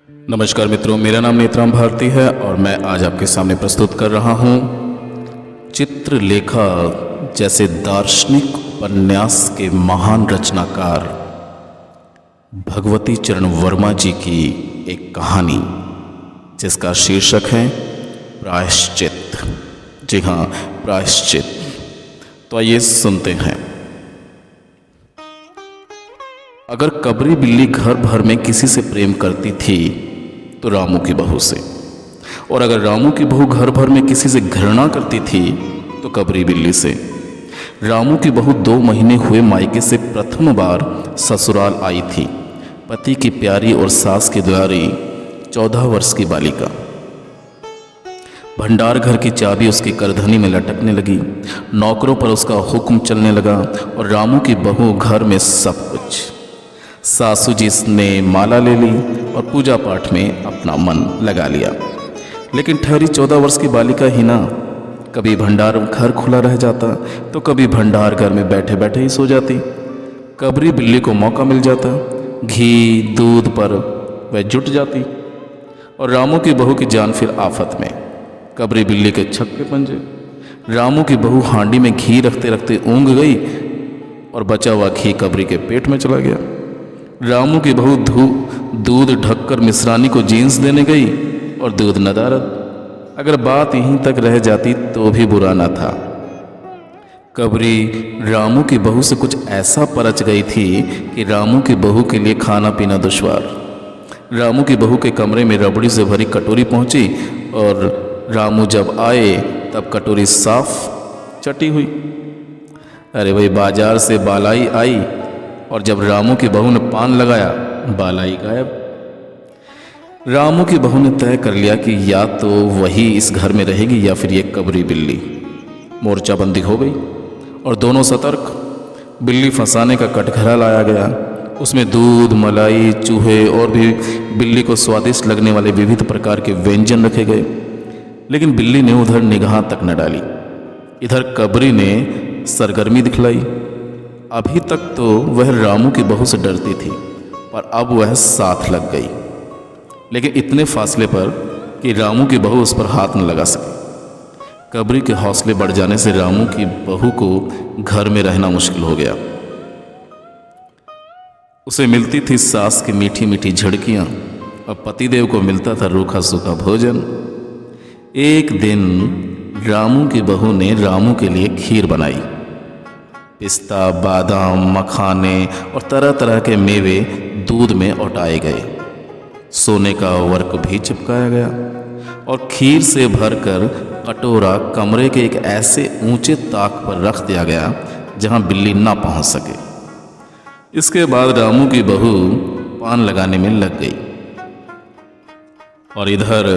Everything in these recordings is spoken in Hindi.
नमस्कार मित्रों, मेरा नाम नेत्राम भारती है और मैं आज आपके सामने प्रस्तुत कर रहा हूँ चित्रलेखा जैसे दार्शनिक उपन्यास के महान रचनाकार भगवती चरण वर्मा जी की एक कहानी जिसका शीर्षक है प्रायश्चित। जी हाँ, प्रायश्चित। तो आइए सुनते हैं। अगर कबरी बिल्ली घर भर में किसी से प्रेम करती थी तो रामू की बहू से, और अगर रामू की बहू घर भर में किसी से घृणा करती थी तो कबरी बिल्ली से। रामू की बहू 2 महीने हुए मायके से प्रथम बार ससुराल आई थी। पति की प्यारी और सास की दुलारी 14 वर्ष की बालिका। भंडार घर की चाबी उसकी करधनी में लटकने लगी। नौकरों पर उसका हुक्म चलने लगा और रामू की बहू घर में सब कुछ। सासू जी ने माला ले ली और पूजा पाठ में अपना मन लगा लिया। लेकिन ठहरी 14 वर्ष की बालिका ही ना, कभी भंडार घर खुला रह जाता तो कभी भंडार घर में बैठे बैठे ही सो जाती। कबरी बिल्ली को मौका मिल जाता, घी दूध पर वह जुट जाती और रामू की बहू की जान फिर आफत में। कबरी बिल्ली के छक्के पंजे। रामू की बहू हांडी में घी रखते रखते ऊँग गई और बचा हुआ घी कबरी के पेट में चला गया। रामू की बहू दूध ढककर मिश्रानी को जींस देने गई और दूध नदारद। अगर बात यहीं तक रह जाती तो भी बुरा न था। कबरी रामू की बहू से कुछ ऐसा परच गई थी कि रामू की बहू के लिए खाना पीना दुश्वार। रामू की बहू के कमरे में रबड़ी से भरी कटोरी पहुंची और रामू जब आए तब कटोरी साफ चटी हुई। अरे भाई, बाजार से बालाई आई और जब रामू की बहू ने पान लगाया, बालाई गायब। रामू की बहू ने तय कर लिया कि या तो वही इस घर में रहेगी या फिर ये कबरी बिल्ली। मोर्चाबंदी हो गई और दोनों सतर्क। बिल्ली फंसाने का कटघरा लाया गया। उसमें दूध, मलाई, चूहे और भी बिल्ली को स्वादिष्ट लगने वाले विविध प्रकार के व्यंजन रखे गए। लेकिन बिल्ली ने उधर निगाह तक न डाली। इधर कबरी ने सरगर्मी दिखलाई। अभी तक तो वह रामू की बहू से डरती थी, पर अब वह साथ लग गई, लेकिन इतने फासले पर कि रामू की बहू उस पर हाथ न लगा सकी। कबरी के हौसले बढ़ जाने से रामू की बहू को घर में रहना मुश्किल हो गया। उसे मिलती थी सास की मीठी मीठी झड़कियां और पतिदेव को मिलता था रूखा सूखा भोजन। एक दिन रामू की बहू ने रामू के लिए खीर बनाई। पिस्ता, बादाम, मखाने और तरह तरह के मेवे दूध में औटाए गए। सोने का वर्क भी चिपकाया गया और खीर से भरकर कटोरा कमरे के एक ऐसे ऊंचे ताक पर रख दिया गया जहां बिल्ली ना पहुंच सके। इसके बाद रामू की बहू पान लगाने में लग गई और इधर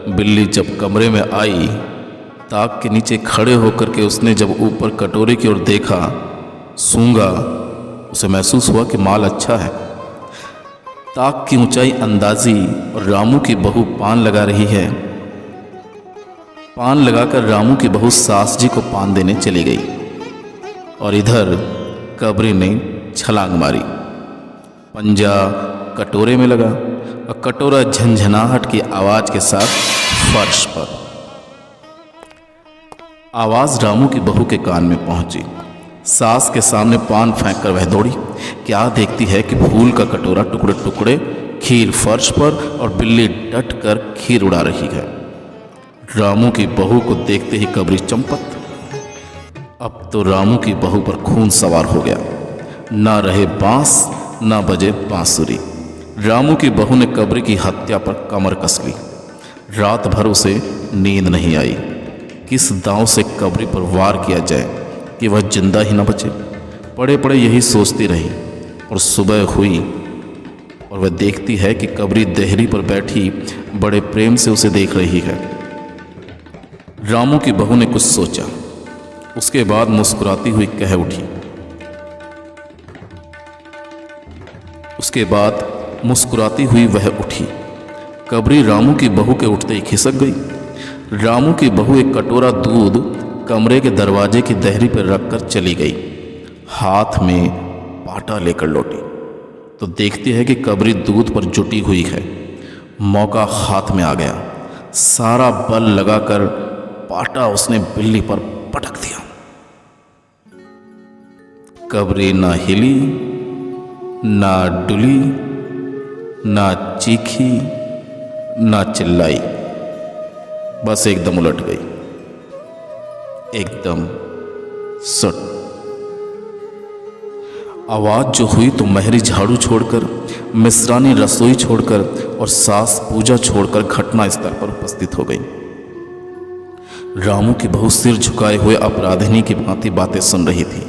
बिल्ली जब कमरे में आई, ताक के नीचे खड़े होकर के उसने जब ऊपर कटोरे की ओर देखा, सूंघा, उसे महसूस हुआ कि माल अच्छा है। ताक की ऊंचाई अंदाजी और रामू की बहू पान लगा रही है। पान लगाकर रामू की बहू सास जी को पान देने चली गई और इधर कबरी ने छलांग मारी। पंजा कटोरे में लगा और कटोरा झंझनाहट की आवाज के साथ फर्श पर। आवाज रामू की बहू के कान में पहुंची। सास के सामने पान फेंककर वह दौड़ी। क्या देखती है कि फूल का कटोरा टुकड़े टुकड़े, खीर फर्श पर और बिल्ली डट कर खीर उड़ा रही है। रामू की बहू को देखते ही कबरी चंपत। अब तो रामू की बहू पर खून सवार हो गया। ना रहे बांस, ना बजे बांसुरी। रामू की बहू ने कबरी की हत्या पर कमर कस ली। रात भर उसे नींद नहीं आई। किस दांव से कबरी पर वार किया जाए कि वह जिंदा ही न बचे। पड़े पड़े यही सोचती रही और सुबह हुई और वह देखती है कि कबरी देहरी पर बैठी बड़े प्रेम से उसे देख रही है। रामू की बहू ने कुछ सोचा, उसके बाद मुस्कुराती हुई कह उठी। उसके बाद मुस्कुराती हुई वह उठी। कबरी रामू की बहू के उठते ही खिसक गई। रामू की बहू एक कटोरा दूध कमरे के दरवाजे की देहरी पर रखकर चली गई। हाथ में पाटा लेकर लौटी तो देखती है कि कबरी दूध पर जुटी हुई है। मौका हाथ में आ गया। सारा बल लगाकर पाटा उसने बिल्ली पर पटक दिया। कब्री ना हिली, ना डुली, ना चीखी, ना चिल्लाई, बस एकदम उलट गई, एकदम सट। आवाज जो हुई तो महरी झाड़ू छोड़कर, मिश्रानी रसोई छोड़कर और सास पूजा छोड़कर घटना स्थल पर उपस्थित हो गई। रामू की बहू सिर झुकाए हुए अपराधिनी की भांति बातें सुन रही थी।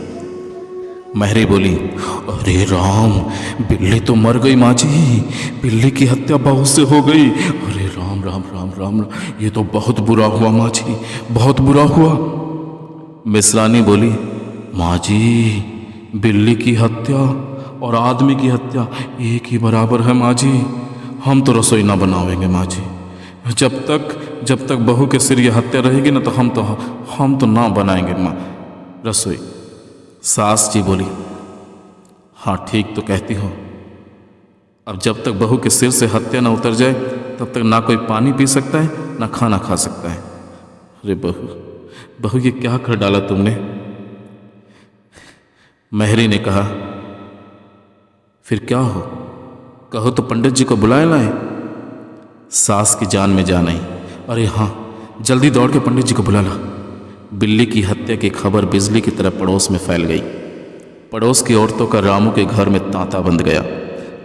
महरी बोली, अरे राम, बिल्ली तो मर गई माँ जी, बिल्ली की हत्या बहू से हो गई। अरे राम राम राम राम, ये तो बहुत बुरा हुआ माँ जी, बहुत बुरा हुआ। मिश्रानी बोली, माँ जी, बिल्ली की हत्या और आदमी की हत्या एक ही बराबर है माँ जी। हम तो रसोई ना बनावेंगे माँ जी, जब तक बहू के सिर ये हत्या रहेगी ना, तो हम तो ना बनाएंगे माँ रसोई। सास जी बोली, हाँ ठीक तो कहती हो, अब जब तक बहू के सिर से हत्या ना उतर जाए तब तक ना कोई पानी पी सकता है ना खाना खा सकता है। अरे बहू ये क्या कर डाला तुमने? महरी ने कहा, फिर क्या हो, कहो तो पंडित जी को बुलाए लाए। सास की जान में जान आई, अरे हाँ जल्दी दौड़ के पंडित जी को बुला ला। बिल्ली की हत्या की खबर बिजली की तरह पड़ोस में फैल गई। पड़ोस की औरतों का रामू के घर में तांता बंध गया।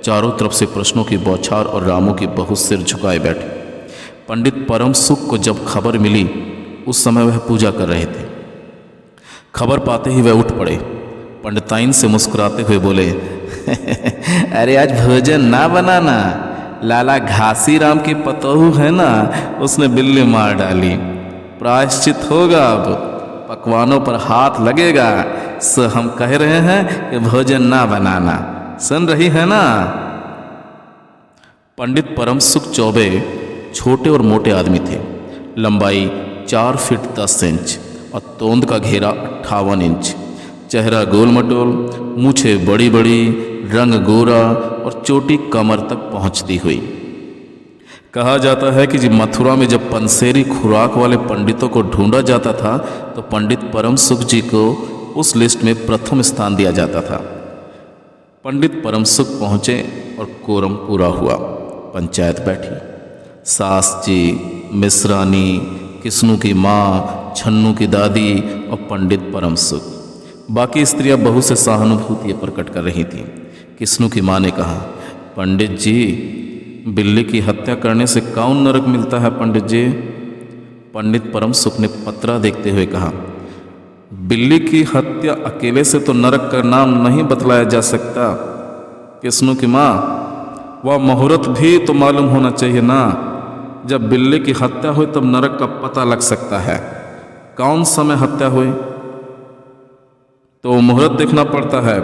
चारों तरफ से प्रश्नों की बौछार और रामू की बहू सिर झुकाए बैठी। पंडित परम सुख को जब खबर मिली, उस समय वह पूजा कर रहे थे। खबर पाते ही वह उठ पड़े। पंडिताइन से मुस्कुराते हुए बोले, अरे आज भोजन ना बनाना, लाला घासी राम की पतोहू है ना, उसने बिल्ली मार डाली, प्रायश्चित होगा, अब पकवानों पर हाथ लगेगा। सो हम कह रहे हैं कि भोजन ना बनाना, सुन रही है ना? पंडित परम सुख चौबे छोटे और मोटे आदमी थे। लंबाई 4 फीट 10 इंच और तोंद का घेरा 58 इंच। चेहरा गोल मटोल, मूछें बड़ी बड़ी, रंग गोरा और चोटी कमर तक पहुंचती हुई। कहा जाता है कि मथुरा में जब पंसेरी खुराक वाले पंडितों को ढूंढा जाता था तो पंडित परम सुख जी को उस लिस्ट में प्रथम स्थान दिया जाता था। पंडित परम सुख पहुँचे और कोरम पूरा हुआ। पंचायत बैठी। सास जी, मिश्रानी, किस्नू की माँ, छन्नू की दादी और पंडित परम सुख। बाकी स्त्रियां बहू से सहानुभूति प्रकट कर रही थीं। किस्नू की माँ ने कहा, पंडित जी, बिल्ली की हत्या करने से कौन नरक मिलता है पंडित जी? पंडित परम सुख ने पत्रा देखते हुए कहा, बिल्ली की हत्या अकेले से तो नरक का नाम नहीं बतलाया जा सकता। किस्नू की माँ, वह मुहूर्त भी तो मालूम होना चाहिए ना। जब बिल्ली की हत्या हुई तब नरक का पता लग सकता है। कौन समय हत्या हुई तो मुहूर्त देखना पड़ता है,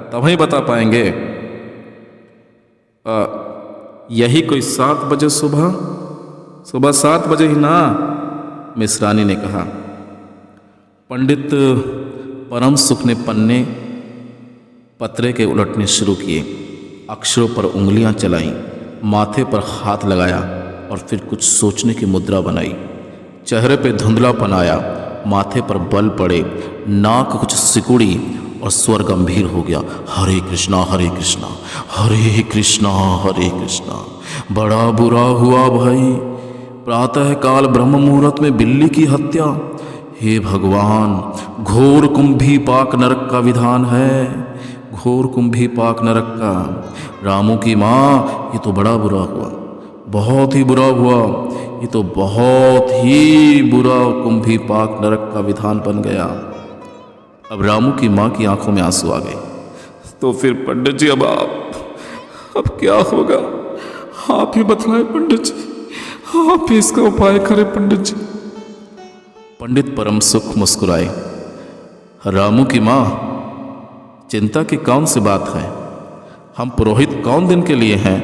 तभी बता पाएंगे। यही कोई 7 बजे सुबह 7 बजे ही ना, मिश्रानी ने कहा। पंडित परम सुख ने पन्ने पत्रे के उलटने शुरू किए। अक्षरों पर उंगलियां चलाईं, माथे पर हाथ लगाया और फिर कुछ सोचने की मुद्रा बनाई। चेहरे पे धुंधलापन आया, माथे पर बल पड़े, नाक कुछ सिकुड़ी और स्वर गंभीर हो गया। हरे कृष्णा हरे कृष्णा, हरे कृष्णा हरे कृष्णा। बड़ा बुरा हुआ भाई, प्रातः काल ब्रह्म मुहूर्त में बिल्ली की हत्या। हे भगवान, घोर कुंभी पाक नरक का विधान है, घोर कुंभी पाक नरक का। रामू की माँ, ये तो बड़ा बुरा हुआ, बहुत ही बुरा हुआ, ये तो बहुत ही बुरा कुंभी पाक नरक का विधान बन गया। अब रामू की माँ की आंखों में आंसू आ गए। तो फिर पंडित जी, अब क्या होगा? आप ही बतलाए पंडित जी, आप ही इसका उपाय करें पंडित जी। पंडित परम सुख मुस्कुराए। रामू की माँ, चिंता की कौन सी बात है? हम पुरोहित कौन दिन के लिए हैं?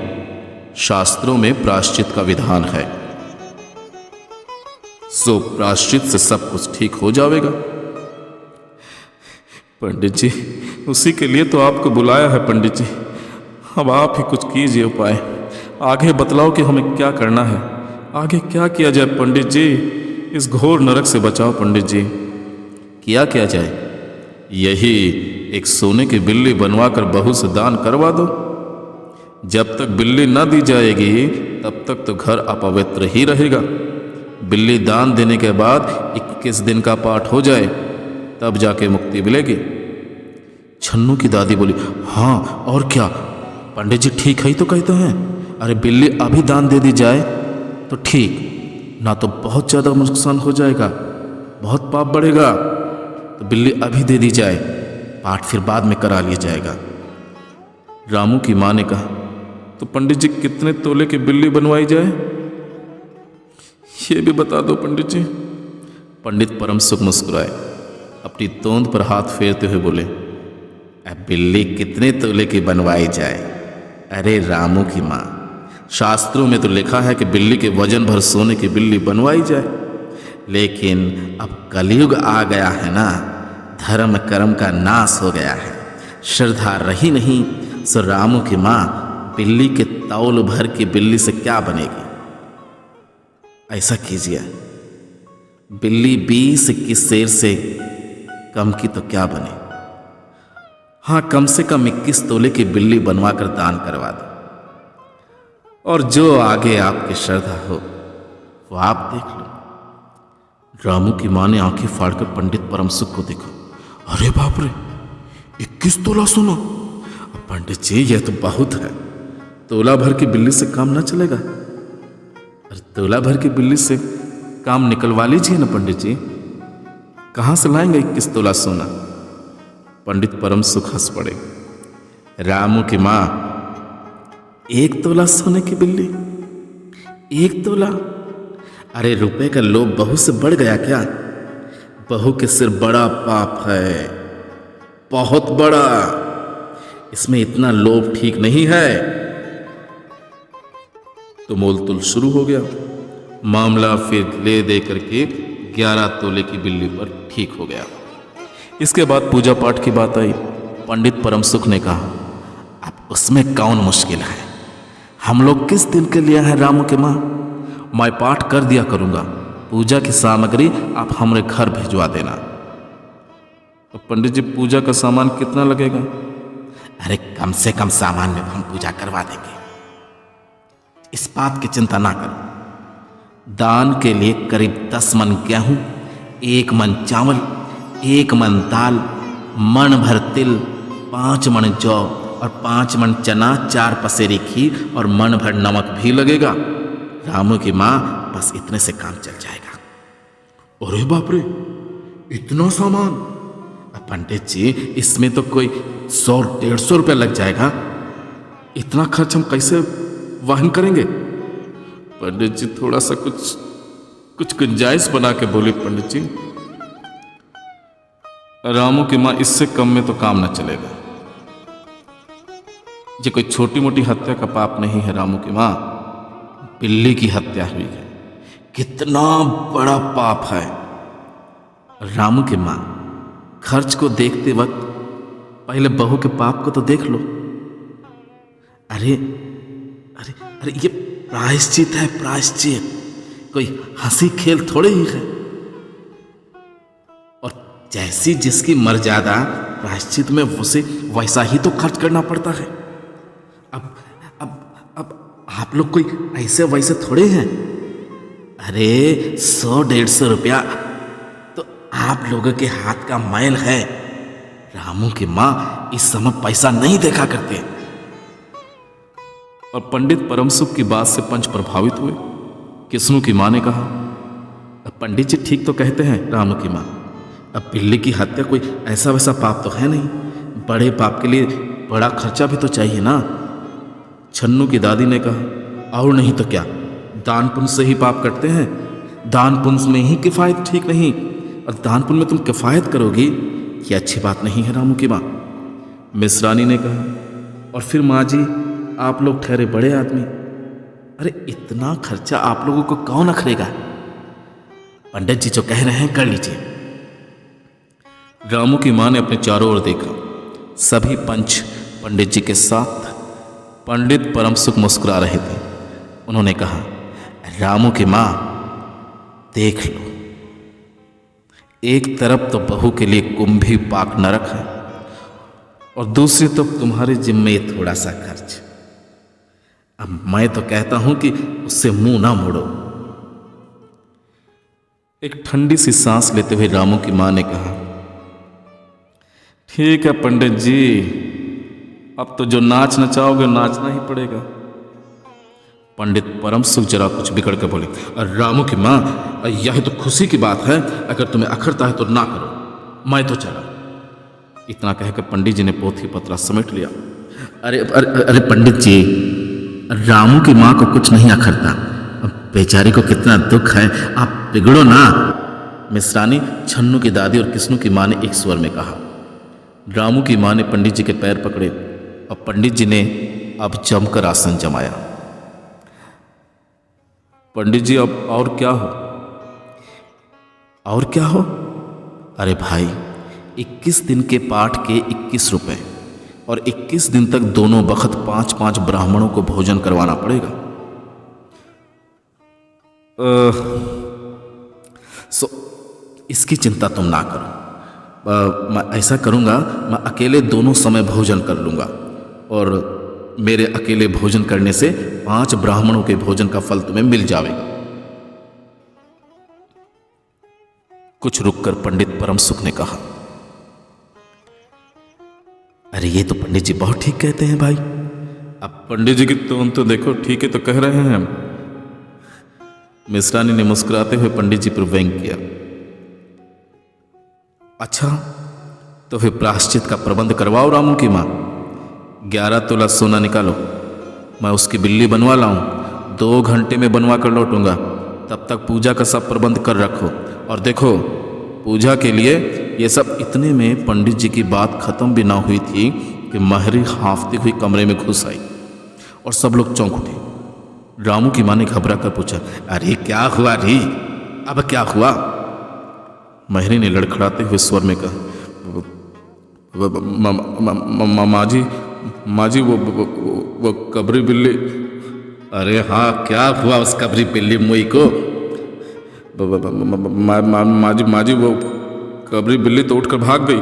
शास्त्रों में प्रायश्चित का विधान है, सो प्रायश्चित से सब कुछ ठीक हो जाएगा। पंडित जी, उसी के लिए तो आपको बुलाया है पंडित जी। अब आप ही कुछ कीजिए उपाय, आगे बतलाओ कि हमें क्या करना है, आगे क्या किया जाए पंडित जी। इस घोर नरक से बचाओ पंडित जी। क्या किया जाए? यही एक सोने की बिल्ली बनवा कर बहू से दान करवा दो। जब तक बिल्ली न दी जाएगी तब तक तो घर अपवित्र ही रहेगा। बिल्ली दान देने के बाद 21 दिन का पाठ हो जाए तब जाके मुक्ति मिलेगी। छन्नू की दादी बोली, हाँ और क्या, पंडित जी ठीक है ही तो कहते हैं। अरे बिल्ली अभी दान दे दी जाए तो ठीक, ना तो बहुत ज़्यादा नुकसान हो जाएगा, बहुत पाप बढ़ेगा। तो बिल्ली अभी दे दी जाए, पाठ फिर बाद में करा लिया जाएगा। रामू की माँ ने कहा, तो पंडित जी कितने तोले की बिल्ली बनवाई जाए, ये भी बता दो पंडित जी। पंडित परम सुख मुस्कुराए, अपनी तोंद पर हाथ फेरते हुए बोले, अब बिल्ली कितने तोले की बनवाई जाए? अरे रामू की माँ, शास्त्रों में तो लिखा है कि बिल्ली के वजन भर सोने की बिल्ली बनवाई जाए, लेकिन अब कलयुग आ गया है ना, धर्म कर्म का नाश हो गया है, श्रद्धा रही नहीं। सो रामू की माँ, बिल्ली के तौल भर की बिल्ली से क्या बनेगी? ऐसा कीजिए, बिल्ली 20-21 शेर से कम की तो क्या बने, हाँ कम से कम 21 तोले की बिल्ली बनवा कर दान करवा दो, और जो आगे आपकी श्रद्धा हो वो आप देख लो। रामू की माँ ने आंखें फाड़कर पंडित परम सुख को देखा। अरे बाप रे, 21 तोला सोना! पंडित जी यह तो बहुत है, तोला भर की बिल्ली से काम ना चलेगा। अरे तोला भर की बिल्ली से काम निकलवा लीजिए ना पंडित जी, कहाँ से लाएंगे 21 तोला सोना? पंडित परम सुख हंस पड़े। रामू की माँ, 1 तोला सोने की बिल्ली, 1 तोला? अरे रुपए का लोभ बहू से बढ़ गया क्या? बहू के सिर बड़ा पाप है, बहुत बड़ा, इसमें इतना लोभ ठीक नहीं है। तो मोलतोल शुरू हो गया। मामला फिर ले दे करके 11 तोले की बिल्ली पर ठीक हो गया। इसके बाद पूजा पाठ की बात आई। पंडित परम सुख ने कहा, अब उसमें कौन मुश्किल है, हम लोग किस दिन के लिए हैं रामू के माँ, मैं पाठ कर दिया करूँगा, पूजा की सामग्री आप हमारे घर भिजवा देना। तो पंडित जी पूजा का सामान कितना लगेगा? अरे कम से कम सामान में हम पूजा करवा देंगे, इस बात की चिंता ना करो। दान के लिए करीब 10 मन गेहूं, 1 मन चावल, 1 मन दाल, मन भर तिल, 5 मन जौ और 5 मन चना, 4 पसेरी खीर और मन भर नमक भी लगेगा। रामू की माँ, बस इतने से काम चल जाएगा। अरे बाप रे, इतना सामान! पंडित जी इसमें तो कोई 100-150 रुपया लग जाएगा, इतना खर्च हम कैसे वहन करेंगे? पंडित जी थोड़ा सा कुछ गुंजाइश बना के बोले। पंडित जी, रामू की माँ, इससे कम में तो काम न चलेगा। ये कोई छोटी मोटी हत्या का पाप नहीं है रामू की माँ, बिल्ली की हत्या हुई है, कितना बड़ा पाप है। रामू की माँ, खर्च को देखते वक्त पहले बहू के पाप को तो देख लो। अरे अरे अरे ये प्रायश्चित है, प्रायश्चित, कोई हंसी खेल थोड़े ही है। और जैसी जिसकी मर्यादा, प्रायश्चित में उसे वैसा ही तो खर्च करना पड़ता है। अब आप लोग कोई ऐसे वैसे थोड़े हैं। अरे 100-150 रुपया तो आप लोगों के हाथ का मैल है। रामू की माँ इस समय पैसा नहीं देखा करते। और पंडित परम सुख की बात से पंच प्रभावित हुए। किस्नू की माँ ने कहा, अब पंडित जी ठीक तो कहते हैं रामू की माँ, अब बिल्ली की हत्या कोई ऐसा वैसा पाप तो है नहीं, बड़े पाप के लिए बड़ा खर्चा भी तो चाहिए ना। छन्नू की दादी ने कहा, और नहीं तो क्या, दान पुण्य से ही पाप कटते हैं, दान पुण्य में ही किफ़ायत ठीक नहीं, और दान पुण्य में तुम किफ़ायत करोगी, ये अच्छी बात नहीं है रामू की माँ। मिश्रानी ने कहा, और फिर माँ जी आप लोग ठहरे बड़े आदमी, अरे इतना खर्चा आप लोगों को कौन अखरेगा? पंडित जी जो कह रहे हैं कर लीजिए। रामू की माँ ने अपने चारों ओर देखा, सभी पंच पंडित जी के साथ। पंडित परम सुख मुस्कुरा रहे थे। उन्होंने कहा, रामू की माँ देख लो, एक तरफ तो बहू के लिए कुंभी पाक नरक है और दूसरी तरफ तुम्हारे जिम्मे थोड़ा सा खर्च। अब मैं तो कहता हूं कि उससे मुंह ना मोड़ो। एक ठंडी सी सांस लेते हुए रामू की मां ने कहा, ठीक है पंडित जी, अब तो जो नाच नचाओगे नाचना ही पड़ेगा। पंडित परम सुख जरा कुछ बिगड़ कर बोले, रामू की मां, यह तो खुशी की बात है, अगर तुम्हें अखरता है तो ना करो, मैं तो चला। इतना कहकर पंडित जी ने पोथी पत्रा समेट लिया। अरे अरे अरे पंडित जी, रामू की मां को कुछ नहीं अखरता, बेचारी को कितना दुख है, आप बिगड़ो ना। मिश्रानी, छन्नू की दादी और किस्नू की मां ने एक स्वर में कहा। रामू की मां ने पंडित जी के पैर पकड़े और पंडित जी ने अब जमकर आसन जमाया। पंडित जी, अब और क्या हो? और क्या हो? अरे भाई, 21 दिन के पाठ के 21 रुपए और 21 दिन तक दोनों वक्त 5-5 ब्राह्मणों को भोजन करवाना पड़ेगा। इसकी चिंता तुम ना करो। मैं ऐसा करूंगा, मैं अकेले दोनों समय भोजन कर लूंगा और मेरे अकेले भोजन करने से 5 ब्राह्मणों के भोजन का फल तुम्हें मिल जाएगा। कुछ रुककर पंडित परम सुख ने कहा, अरे ये तो पंडित जी बहुत ठीक कहते हैं भाई। अब पंडित जी की टोन तो देखो, ठीक है तो कह रहे हैं हम। मिश्रानी ने मुस्कुराते हुए पंडित जी पर व्यंग किया। अच्छा, तो फिर प्रायश्चित का प्रबंध करवाओ रामू की मां। 11 तोला सोना निकालो, मैं उसकी बिल्ली बनवा लाऊं, 2 घंटे में बनवा कर लौटूंगा। तब तक पूजा का सब प्रबंध कर रखो। और देखो, पूजा के लिए ये सब। इतने में पंडित जी की बात खत्म भी ना हुई थी कि महरी हांफती हुई कमरे में घुस आई और सब लोग चौंक उठे। रामू की मां ने घबरा कर पूछा, अरे क्या हुआ री? अब क्या हुआ? महरी ने लड़खड़ाते हुए स्वर में कहा, माँ जी वो कबरी बिल्ली। अरे हाँ, क्या हुआ उस कबरी बिल्ली मुई को? माँ जी वो कबरी बिल्ली तो उठकर भाग गई।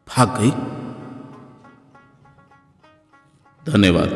भाग गई? धन्यवाद।